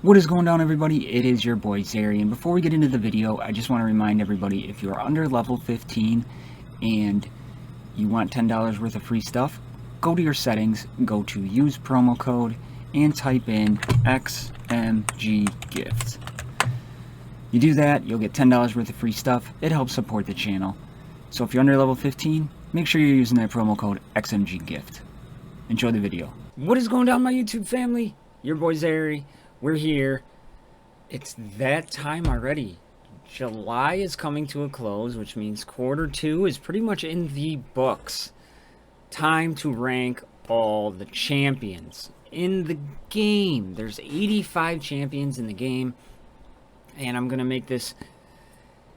What is going on, everybody? It is your boy Zary, and before we get into the video, I just want to remind everybody, if you're under level 15 and you want $10 worth of free stuff, go to your settings, go to use promo code, and type in XMGGift. You do that, you'll get $10 worth of free stuff. It helps support the channel. So if you're under level 15, make sure you're using that promo code XMGGift. Enjoy the video. What is going down, my YouTube family? Your boy Zary. We're here. It's that time already. July is coming to a close, which means quarter 2 is pretty much in the books. Time to rank all the champions in the game. There's 85 champions in the game, and I'm going to make this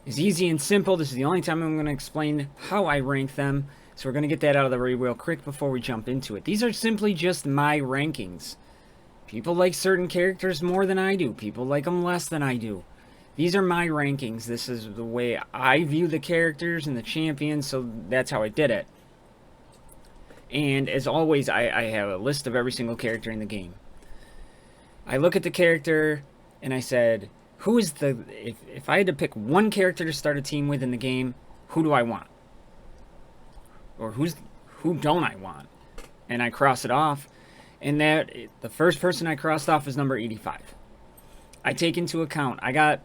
as easy and simple. This is the only time I'm going to explain how I rank them, so we're going to get that out of the way real quick before we jump into it. These are simply just my rankings. People like certain characters more than I do. People like them less than I do. These are my rankings. This is the way I view the characters and the champions, so that's how I did it. And as always, I have a list of every single character in the game. I look at the character and I said, who is the... If I had to pick one character to start a team with in the game, who do I want? Or who don't I want? And I cross it off. And that the first person I crossed off is number 85. I take into account, I got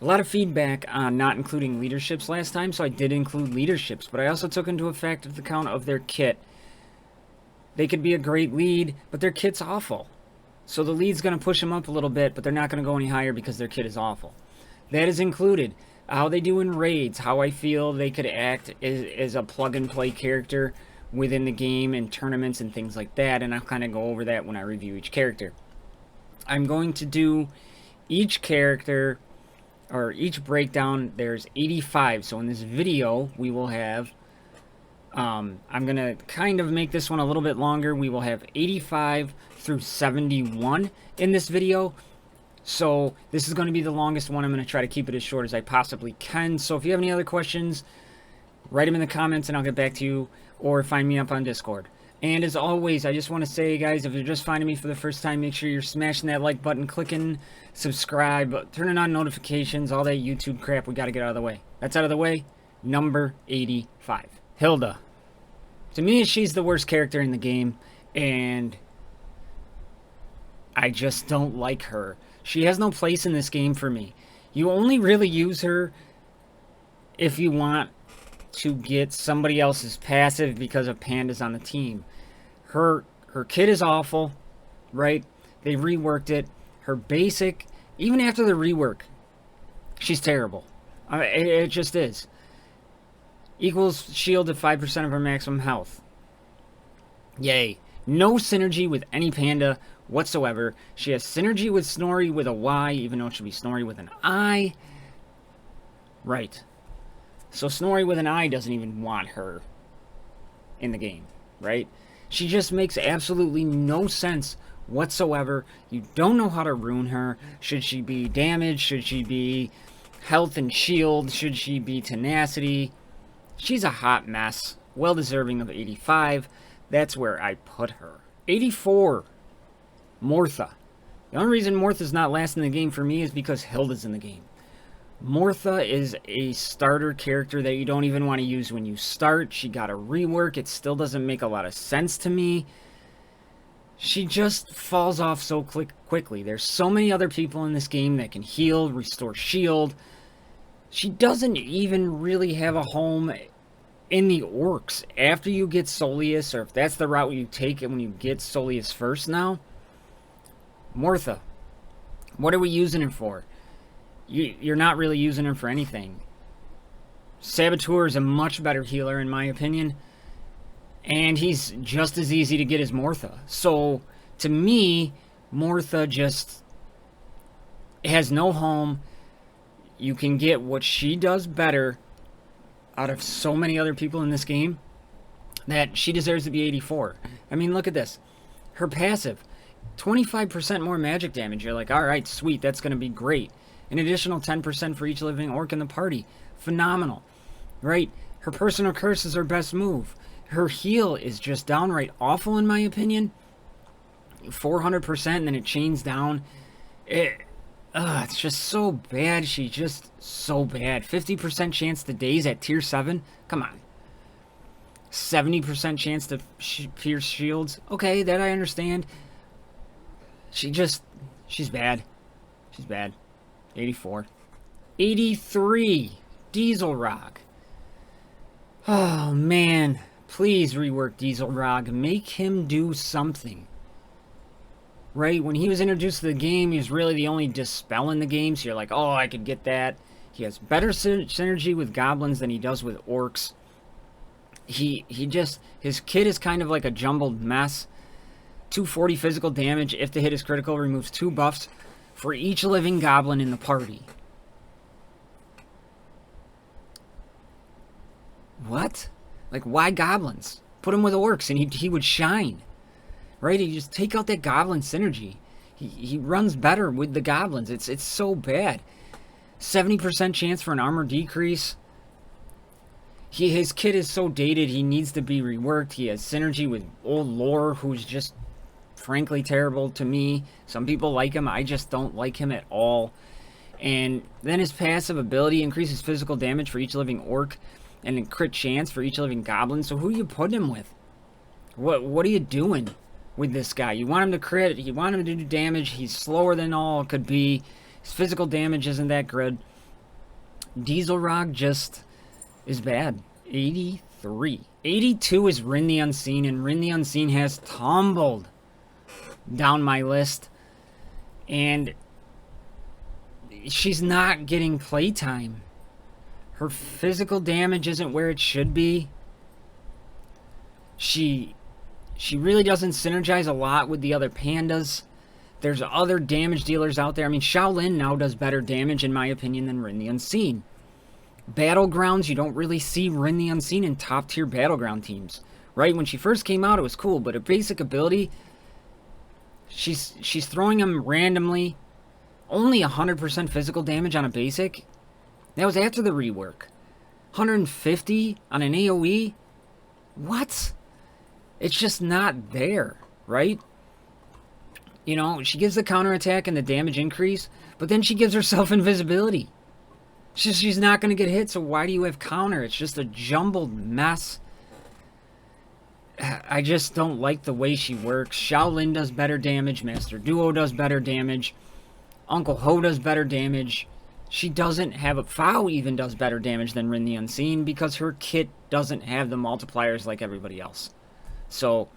a lot of feedback on not including leaderships last time, so I did include leaderships, but I also took into account of the count of their kit. They could be a great lead, but their kit's awful. So the lead's going to push them up a little bit, but they're not going to go any higher because their kit is awful. That is included how they do in raids, how I feel they could act as a plug-and-play character within the game and tournaments and things like that, and I'll kind of go over that when I review each character. I'm going to do each character, or each breakdown. There's 85, so in this video we will have, I'm going to kind of make this one a little bit longer. We will have 85 through 71 in this video, so this is going to be the longest one. I'm going to try to keep it as short as I possibly can, so if you have any other questions, write them in the comments and I'll get back to you, or find me up on Discord. And as always, I just want to say, guys, if you're just finding me for the first time, make sure you're smashing that like button, clicking subscribe, turning on notifications, all that YouTube crap we got to get out of the way. That's out of the way. Number 85. Hilda. To me, she's the worst character in the game, and I just don't like her. She has no place in this game for me. You only really use her if you want to get somebody else's passive because of pandas on the team. Her kit is awful, right? They reworked it. Her basic, even after the rework, she's terrible. It just is. Equals shield at 5% of her maximum health. Yay. No synergy with any panda whatsoever. She has synergy with Snorri with a Y, even though it should be Snorri with an I. Right. So Snorri with an I doesn't even want her in the game, right? She just makes absolutely no sense whatsoever. You don't know how to rune her. Should she be damage? Should she be health and shield? Should she be tenacity? She's a hot mess. Well deserving of 85. That's where I put her. 84. Mortha. The only reason Mortha's not last in the game for me is because Hilda's in the game. Mortha is a starter character that you don't even want to use when you start. She got a rework. It still doesn't make a lot of sense to me. She just falls off so quickly. There's so many other people in this game that can heal, restore shield. She doesn't even really have a home in the orcs. After you get Soleus, or if that's the route you take it when you get Soleus first now. Mortha. What are we using her for? You're not really using him for anything. Saboteur is a much better healer, in my opinion. And he's just as easy to get as Mortha. So, to me, Mortha just has no home. You can get what she does better out of so many other people in this game that she deserves to be 84. I mean, look at this. Her passive, 25% more magic damage. You're like, alright, sweet, that's going to be great. An additional 10% for each living orc in the party. Phenomenal. Right? Her personal curse is her best move. Her heal is just downright awful in my opinion. 400% and then it chains down. It's just so bad. She's just so bad. 50% chance to daze at tier 7? Come on. 70% chance to pierce shields? Okay, that I understand. She's bad. She's bad. 84. 83. Diesel Rock. Oh, man. Please rework Diesel Rock. Make him do something. Right? When he was introduced to the game, he was really the only dispel in the game. So you're like, oh, I could get that. He has better synergy with goblins than he does with orcs. His kit is kind of like a jumbled mess. 240 physical damage. If the hit is critical, removes 2 buffs for each living goblin in the party. What? Like, why goblins? Put him with orcs and he would shine. Right? You just take out that goblin synergy. He runs better with the goblins. It's so bad. 70% chance for an armor decrease. His kit is so dated, he needs to be reworked. He has synergy with old lore, who's just frankly terrible to me. Some people like him. I just don't like him at all. And then his passive ability increases physical damage for each living orc and a crit chance for each living goblin. So who are you putting him with? What are you doing with this guy? You want him to crit, you want him to do damage. He's slower than all could be. His physical damage isn't that good. Diesel Rock just is bad. 83. 82 is Rin the Unseen, and Rin the Unseen has tumbled down my list. And she's not getting playtime. Her physical damage isn't where it should be. She really doesn't synergize a lot with the other pandas. There's other damage dealers out there. I mean, Shaolin now does better damage, in my opinion, than Rin the Unseen. Battlegrounds, you don't really see Rin the Unseen in top-tier battleground teams. Right? When she first came out, it was cool, but her basic ability, she's throwing them randomly. Only 100% physical damage on a basic. That was after the rework. 150 on an AoE? What? It's just not there, right? You know, she gives the counterattack and the damage increase, but then she gives herself invisibility. She's not going to get hit, so why do you have counter? It's just a jumbled mess. I just don't like the way she works. Shaolin does better damage. Master Duo does better damage. Uncle Ho does better damage. She doesn't have a... Fao even does better damage than Rin the Unseen because her kit doesn't have the multipliers like everybody else. So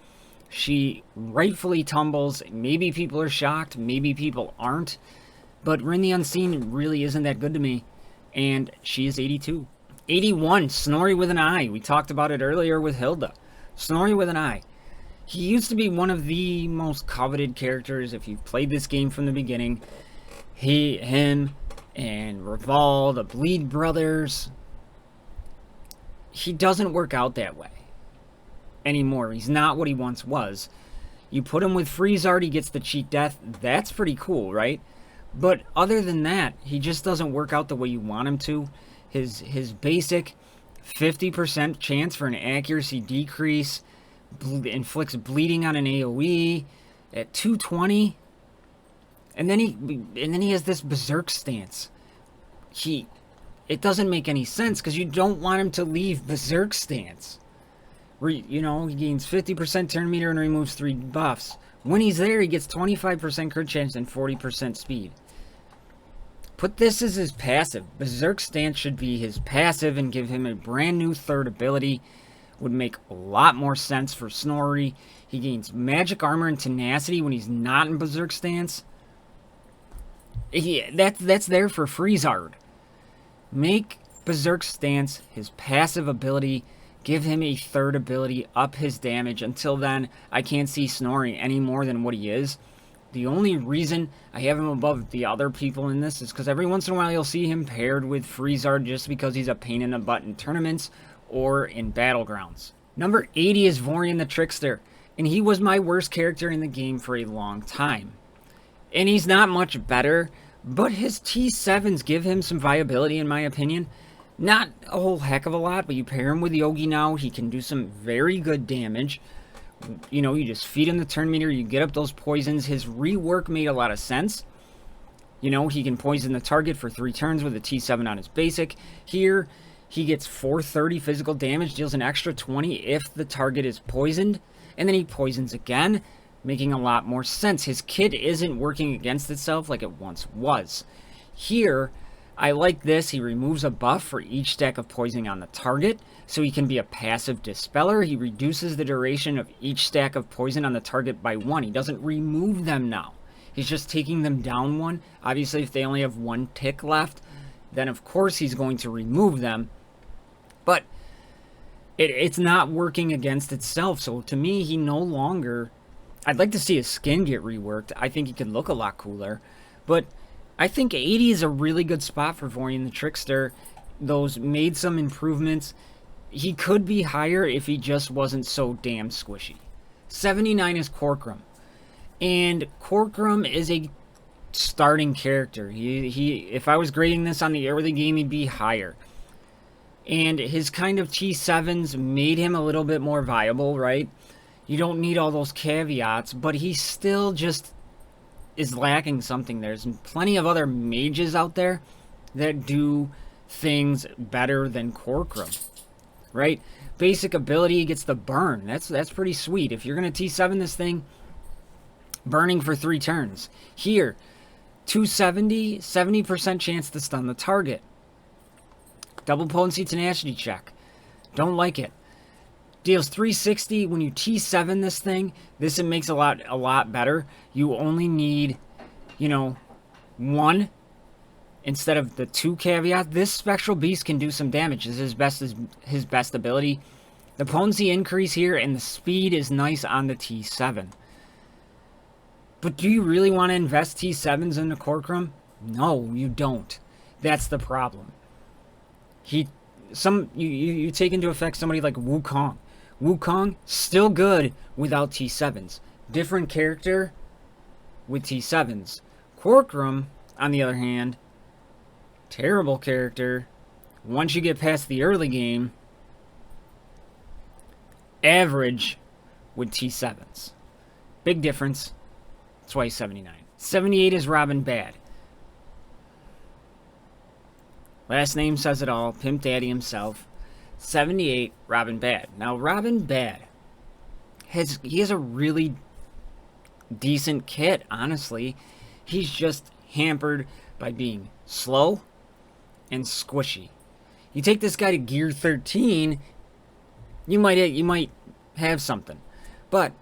she rightfully tumbles. Maybe people are shocked. Maybe people aren't. But Rin the Unseen really isn't that good to me. And she is 82. 81, Snorri with an eye. We talked about it earlier with Hilda. Snorri with an eye. He used to be one of the most coveted characters if you've played this game from the beginning. Him and Raval, the Bleed brothers. He doesn't work out that way anymore. He's not what he once was. You put him with Freezard, he gets the cheat death. That's pretty cool, right? But other than that, he just doesn't work out the way you want him to. His basic 50% chance for an accuracy decrease inflicts bleeding on an AoE at 220. And then he has this Berserk Stance. It doesn't make any sense because you don't want him to leave Berserk Stance. You know, he gains 50% turn meter and removes 3 buffs. When he's there, he gets 25% crit chance and 40% speed. Put this as his passive. Berserk Stance should be his passive and give him a brand new third ability. Would make a lot more sense for Snorri. He gains magic armor and tenacity when he's not in Berserk Stance. That's there for Freezard. Make Berserk Stance his passive ability. Give him a third ability. Up his damage. Until then, I can't see Snorri any more than what he is. The only reason I have him above the other people in this is because every once in a while you'll see him paired with Freezard just because he's a pain in the butt in tournaments or in battlegrounds. Number 80 is Vorian the Trickster, and he was my worst character in the game for a long time. And he's not much better, but his T7s give him some viability in my opinion. Not a whole heck of a lot, but you pair him with Yogi now, he can do some very good damage. You know, you just feed him the turn meter, you get up those poisons. His rework made a lot of sense. You know, he can poison the target for 3 turns with a T7 on his basic. Here, he gets 430 physical damage, deals an extra 20 if the target is poisoned, and then he poisons again, making a lot more sense. His kit isn't working against itself like it once was. Here, I like this. He removes a buff for each stack of poisoning on the target, so he can be a passive dispeller. He reduces the duration of each stack of poison on the target by 1. He doesn't remove them now. He's just taking them down 1. Obviously, if they only have 1 tick left, then of course he's going to remove them. But it's not working against itself. So to me, he no longer... I'd like to see his skin get reworked. I think he could look a lot cooler. But I think 80 is a really good spot for Vorian the Trickster. Those made some improvements. He could be higher if he just wasn't so damn squishy. 79 is Corcoran. And Corcoran is a starting character. If I was grading this on the early game, he'd be higher. And his kind of T7s made him a little bit more viable, right? You don't need all those caveats, but he still just is lacking something. There's plenty of other mages out there that do things better than Corcoran, right? Basic ability, he gets the burn. That's pretty sweet. If you're going to T7 this thing, burning for 3 turns. Here, 270, 70% chance to stun the target. Double potency tenacity check. Don't like it. Deals 360 when you T7 this thing. This it makes a lot better. You only need, 1 instead of the 2 caveat. This Spectral Beast can do some damage. This is his best ability. The potency increase here and the speed is nice on the T7. But do you really want to invest T7s into Corcoran? No, you don't. That's the problem. You take into effect somebody like Wukong. Wukong, still good without T7s. Different character with T7s. Corcoran, on the other hand, terrible character. Once you get past the early game, average with T7s. Big difference. That's why he's 79. 78 is Robin Bad. Last name says it all. Pimp Daddy himself. 78, Robin Bad. Now, Robin Bad has a really decent kit, honestly. He's just hampered by being slow and squishy. You take this guy to gear 13, you might have something. But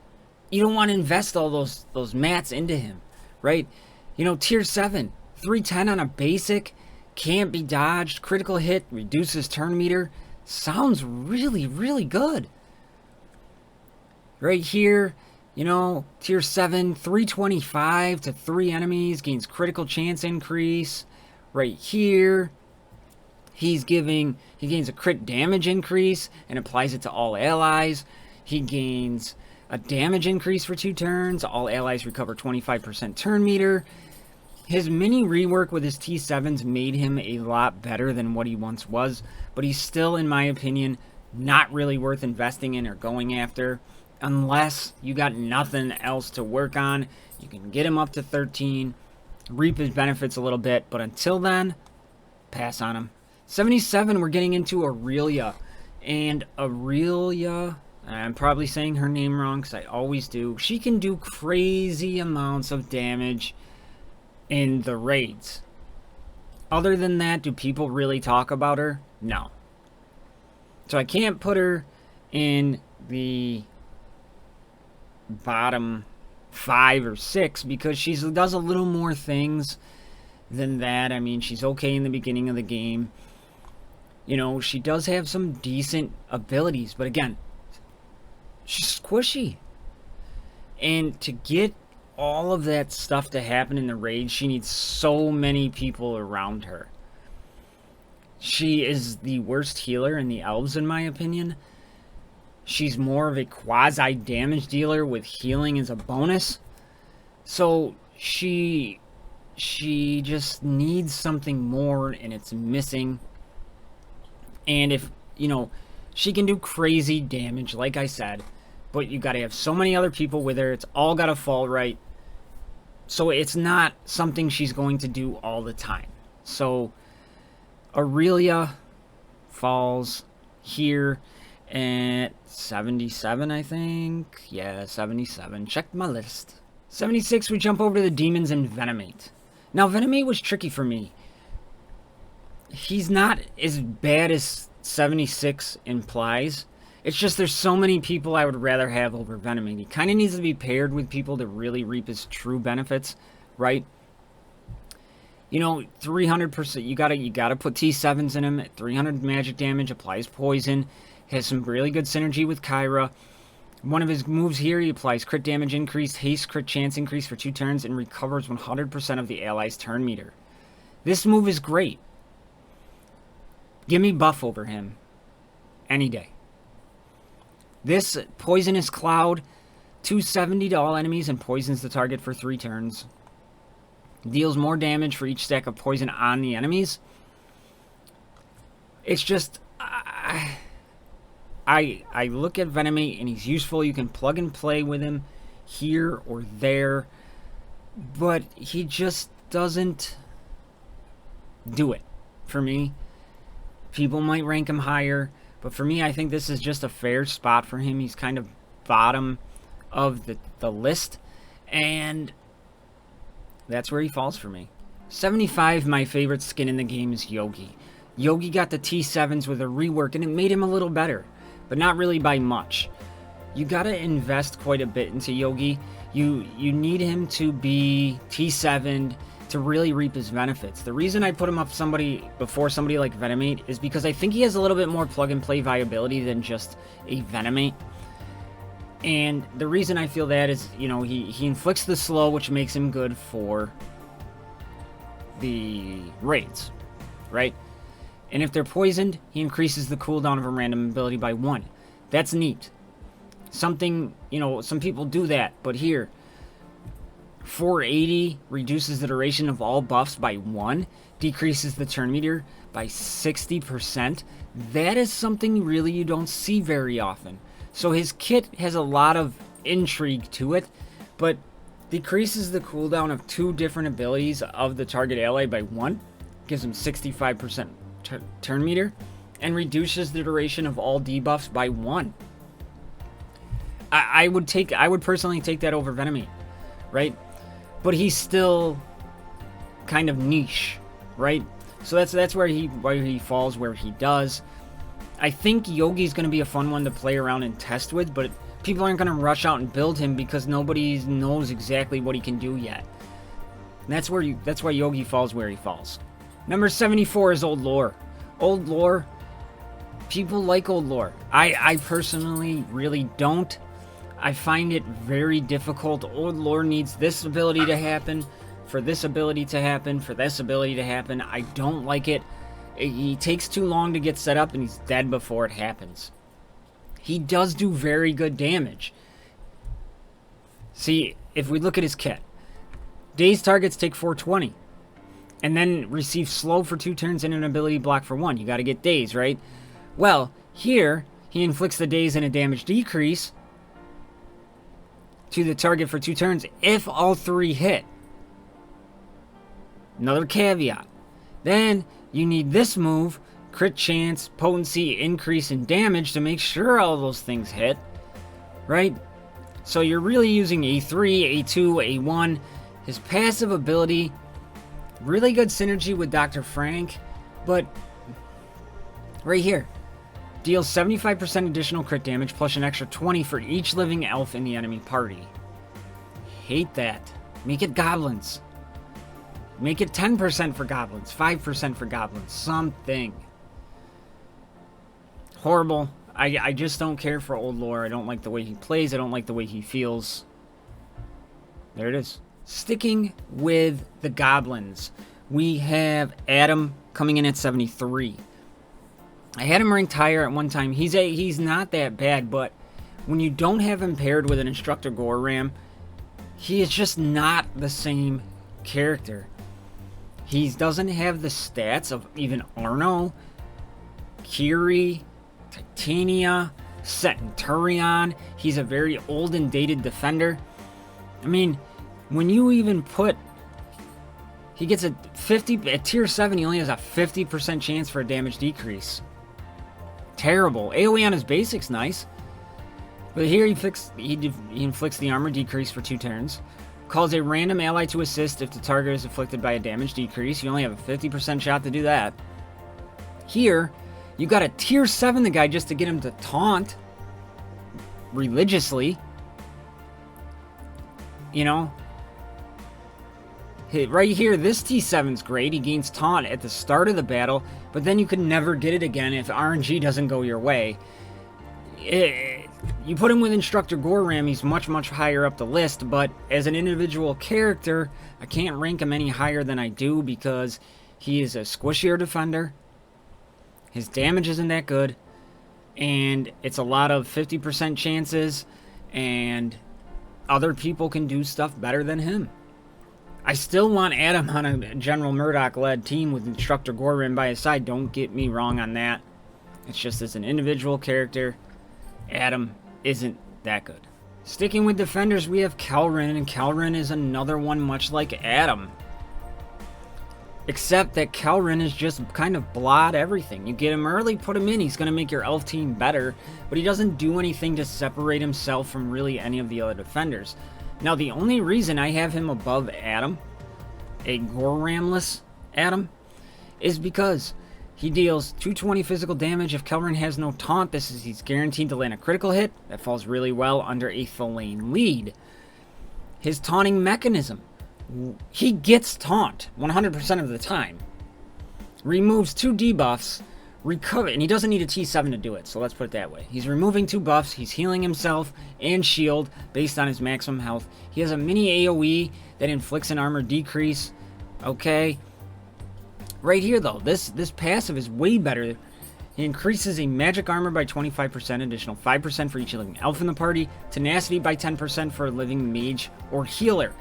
you don't want to invest all those mats into him, right? Tier 7, 310 on a basic, can't be dodged, critical hit, reduces turn meter. Sounds really, really good. Right here, tier 7, 325 to 3 enemies, gains critical chance increase. Right here, he gains a crit damage increase and applies it to all allies. He gains a damage increase for 2 turns. All allies recover 25% turn meter. His mini rework with his T7s made him a lot better than what he once was, but he's still, in my opinion, not really worth investing in or going after unless you got nothing else to work on. You can get him up to 13, reap his benefits a little bit, but until then, pass on him. 77, we're getting into Aurelia, and Aurelia, I'm probably saying her name wrong because I always do. She can do crazy amounts of damage in the raids. Other than that, do people really talk about her? No. So I can't put her in the bottom 5 or 6 because she does a little more things than that. I mean, she's okay in the beginning of the game. She does have some decent abilities, but again, she's squishy. And to get all of that stuff to happen in the raid, she needs so many people around her. She is the worst healer in the elves, in my opinion. She's more of a quasi damage dealer with healing as a bonus. So she just needs something more, and it's missing. And if, she can do crazy damage, like I said, but you got to have so many other people with her. It's all got to fall right. So it's not something she's going to do all the time. So Aurelia falls here at 77, I think. Yeah, 77. Check my list. 76, we jump over to the demons and Venomate. Now, Venomate was tricky for me. He's not as bad as 76 implies. It's just there's so many people I would rather have over Venomate. He kind of needs to be paired with people to really reap his true benefits, right? You know, 300%. You gotta put T7s in him. At 300 magic damage, applies poison, has some really good synergy with Kyra. One of his moves here, he applies crit damage increase, haste crit chance increase for 2 turns, and recovers 100% of the ally's turn meter. This move is great. Give me buff over him any day. This Poisonous Cloud, 270 to all enemies and poisons the target for 3 turns. Deals more damage for each stack of poison on the enemies. It's just... I look at Venomate and he's useful. You can plug and play with him here or there. But he just doesn't do it for me. People might rank him higher. But for me, I think this is just a fair spot for him. He's kind of bottom of the list. And that's where he falls for me. 75, my favorite skin in the game is Yogi. Yogi got the T7s with a rework, and it made him a little better. But not really by much. You gotta invest quite a bit into Yogi. You need him to be T7'd to really reap his benefits. The reason I put him up before somebody like Venomate is because I think he has a little bit more plug and play viability than just a Venomate. And the reason I feel that is, you know, he inflicts the slow, which makes him good for the raids, right? And if they're poisoned, he increases the cooldown of a random ability by 1. That's neat. Something, you know, some people do that, but here, 480 reduces the duration of all buffs by 1, decreases the turn meter by 60%. That is something really you don't see very often. So his kit has a lot of intrigue to it, but decreases the cooldown of 2 different abilities of the target ally by 1, gives him 65% turn meter, and reduces the duration of all debuffs by 1. I would personally take that over Venomate, right? But he's still kind of niche, right? So that's where he falls where he does. I think Yogi's going to be a fun one to play around and test with, but people aren't going to rush out and build him because nobody knows exactly what he can do yet. And that's why Yogi falls where he falls. Number 74 is Old Lore. Old Lore, people like Old Lore. I personally really don't. I find it very difficult. Old Lore needs this ability to happen, for this ability to happen, for this ability to happen. I don't like it. He takes too long to get set up and he's dead before it happens. He does do very good damage. See, if we look at his kit, dazed targets take 420. And then receive slow for 2 turns and an ability block for 1. You gotta get daze, right? Well, here, he inflicts the daze and a damage decrease to the target for 2 turns if all 3 hit. Another caveat. Then, you need this move, crit chance, potency, increase in damage to make sure all those things hit, right? So you're really using A3, A2, A1. His passive ability... really good synergy with Dr. Frank, but right here, deals 75% additional crit damage plus an extra 20 for each living elf in the enemy party. Hate that. Make it goblins. Make it 10% for goblins, 5% for goblins, something. Horrible. I just don't care for Old Lore. I don't like the way he plays. I don't like the way he feels. There it is. Sticking with the goblins, we have Adam coming in at 73. I had him ranked higher at one time. He's not that bad, but when you don't have him paired with an Instructor Goram, he is just not the same character. He doesn't have the stats of even Arno, Kiri, Titania, Centurion. He's a very old and dated defender. I mean, When you even put... He gets a 50... At tier 7, he only has a 50% chance for a damage decrease. Terrible. AoE on his basic's nice. But here he inflicts the armor decrease for 2 turns. Calls a random ally to assist if the target is afflicted by a damage decrease. You only have a 50% shot to do that. Here, you got a tier 7 the guy just to get him to taunt religiously. You know? Right here, this T7's great. He gains taunt at the start of the battle, but then you can never get it again if RNG doesn't go your way. You put him with Instructor Goram, he's much, much higher up the list, but as an individual character, I can't rank him any higher than I do because he is a squishier defender. His damage isn't that good, and it's a lot of 50% chances, and other people can do stuff better than him. I still want Adam on a General Murdoch-led team with Instructor Goram by his side. Don't get me wrong on that. It's just as an individual character, Adam isn't that good. Sticking with defenders, we have Kelrin, and Kelrin is another one much like Adam. Except that Kelrin is just kind of blot everything. You get him early, put him in, he's going to make your elf team better, but he doesn't do anything to separate himself from really any of the other defenders. Now, the only reason I have him above Adam, a Goramless Adam, is because he deals 220 physical damage. If Kelrin has no taunt, he's guaranteed to land a critical hit. That falls really well under a Thulane lead. His taunting mechanism, he gets taunt 100% of the time. Removes 2 debuffs, and he doesn't need a T7 to do it, so let's put it that way. He's removing 2 buffs, he's healing himself and shield based on his maximum health. He has a mini AoE that inflicts an armor decrease. Okay. Right here, though, this passive is way better. He increases a magic armor by 25%, additional 5% for each living elf in the party, tenacity by 10% for a living mage or healer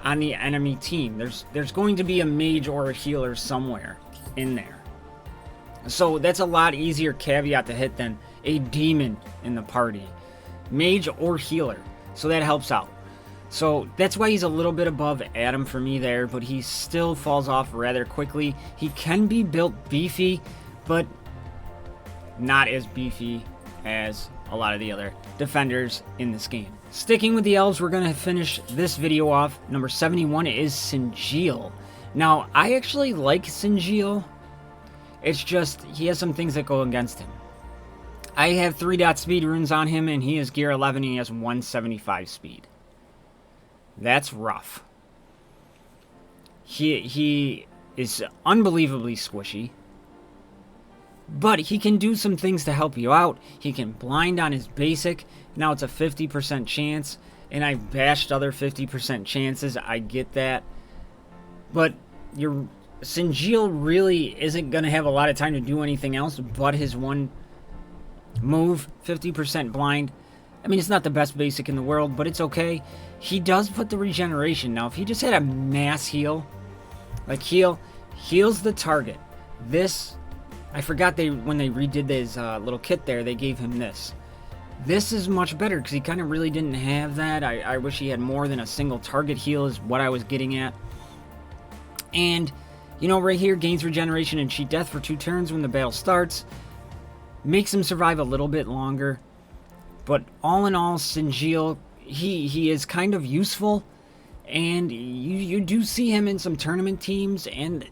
on the enemy team. There's going to be a mage or a healer somewhere in there. So that's a lot easier caveat to hit than a demon in the party. Mage or healer. So that helps out. So that's why he's a little bit above Adam for me there, but he still falls off rather quickly. He can be built beefy, but not as beefy as a lot of the other defenders in this game. Sticking with the elves, we're going to finish this video off. Number 71 is Sinjil. Now, I actually like Sinjil. It's just, he has some things that go against him. I have 3-dot speed runes on him, and he is gear 11, and he has 175 speed. That's rough. He is unbelievably squishy. But he can do some things to help you out. He can blind on his basic. Now it's a 50% chance, and I've bashed other 50% chances. I get that. But your Sinjil really isn't going to have a lot of time to do anything else but his one move, 50% blind. I mean, it's not the best basic in the world, but it's okay. He does put the regeneration. Now, if he just had a mass heal, like heals the target. This, I forgot when they redid his little kit there, they gave him this. This is much better because he kind of really didn't have that. I wish he had more than a single target heal is what I was getting at. And, you know, right here, gains regeneration and cheat death for 2 turns when the battle starts. Makes him survive a little bit longer. But all in all, Sinjil, he is kind of useful. And you do see him in some tournament teams. And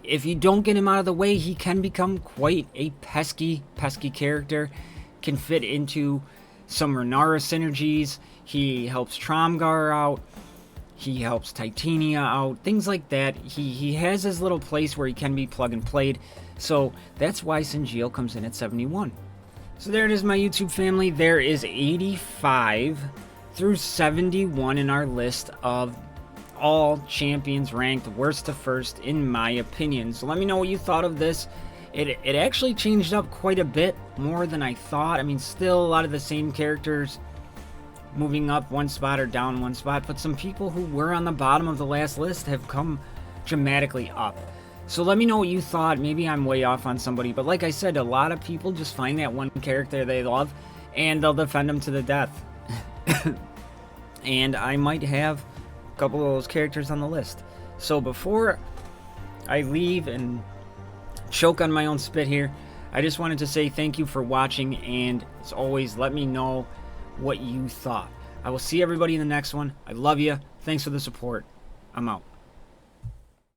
if you don't get him out of the way, he can become quite a pesky character. Can fit into some Renara synergies. He helps Tromgar out. He helps Titania out. Things like that. He has his little place where he can be plug and played. So that's why Sinjil comes in at 71. So there it is, my YouTube family. There is 85 through 71 in our list of all champions ranked worst to first, in my opinion. So let me know what you thought of this. It actually changed up quite a bit more than I thought. I mean, still a lot of the same characters moving up one spot or down one spot, but some people who were on the bottom of the last list have come dramatically up. So let me know what you thought. Maybe I'm way off on somebody, but like I said, a lot of people just find that one character they love and they'll defend them to the death. And I might have a couple of those characters on the list. So before I leave and choke on my own spit here, I just wanted to say thank you for watching, and as always, let me know what you thought. I will see everybody in the next one. I love you. Thanks for the support. I'm out.